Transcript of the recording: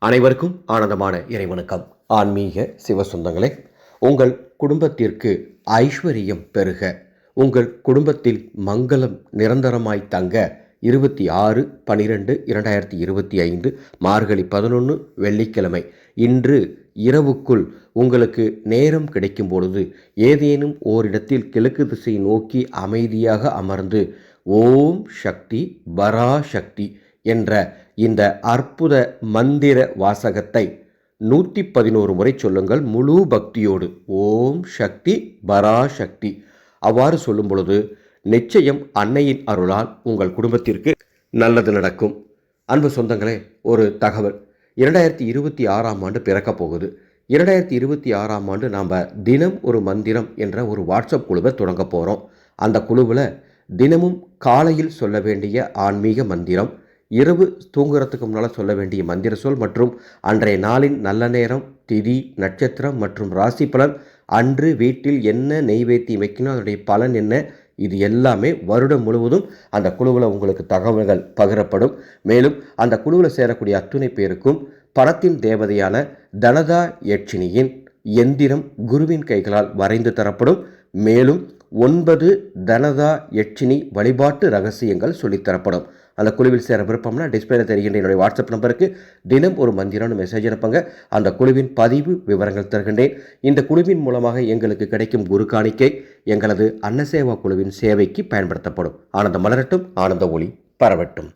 அனைவருக்கும் ஆனந்தமான இறைவணக்கம். ஆன்மீக சிவசொந்தங்களே, உங்கள் குடும்பத்திற்கு ஐஸ்வர்யம் பெருக, உங்கள் குடும்பத்தில் மங்களம் நிரந்தரமாய் தங்க 26/12/2025 மார்கழி 11 வெள்ளிக்கிழமை இன்று இரவுக்குள் உங்களுக்கு நேரம் கிடைக்கும் பொழுது ஏதேனும் ஓரிடத்தில் கிழக்கு திசை நோக்கி அமைதியாக அமர்ந்து ஓம் சக்தி பராசக்தி என்ற இந்த அற்புத மந்திர வாசகத்தை 111 முறை சொல்லுங்கள் முழு பக்தியோடு. ஓம் சக்தி பராசக்தி. அவ்வாறு சொல்லும் பொழுது நிச்சயம் அன்னையின் அருளால் உங்கள் குடும்பத்திற்கு நல்லது நடக்கும். அன்பு சொந்தங்களே, ஒரு தகவல். 2026ஆம் ஆண்டு பிறக்கப் போகுது. 2026ஆம் ஆண்டு நாம் தினம் ஒரு மந்திரம் என்ற ஒரு வாட்ஸ்அப் குழுவை தொடங்க போகிறோம். அந்த குழுவில் தினமும் காலையில் சொல்ல வேண்டிய ஆன்மீக மந்திரம், இரவு தூங்குறதுக்கு முன்னால் சொல்ல வேண்டிய மந்திர சொல் மற்றும் அன்றைய நாளின் நல்ல நேரம், திதி, நட்சத்திரம் மற்றும் ராசி பலன், அன்று வீட்டில் என்ன நெய்வேத்தியம் வைக்கணும், அதனுடைய பலன் என்ன, இது எல்லாமே வருடம் முழுவதும் அந்த குழுவில் உங்களுக்கு தகவல்கள் பகிரப்படும். மேலும் அந்த குழுவில் சேரக்கூடிய அத்துணை பேருக்கும் பணத்தின் தேவதையான தனதா யட்சினியின் எந்திரம் குருவின் கைகளால் வரைந்து தரப்படும். மேலும் 9 தனதா யட்சினி வழிபாட்டு ரகசியங்கள் சொல்லித்தரப்படும். அந்த குழுவில் சேர விருப்பம்னா டிஸ்பிளேல தெரிகின்ற என்னுடைய வாட்ஸ்அப் நம்பருக்கு தினம் ஒரு மந்திரம்னு மெசேஜ் அனுப்புங்க. அந்த குழுவின் பதிவு விவரங்கள் தருகின்றேன். இந்த குழுவின் மூலமாக எங்களுக்கு கிடைக்கும் குரு காணிக்கை எங்களது அன்னசேவா குழுவின் சேவைக்கு பயன்படுத்தப்படும். ஆனந்தம் மலரட்டும், ஆனந்த ஒளி பரவட்டும்.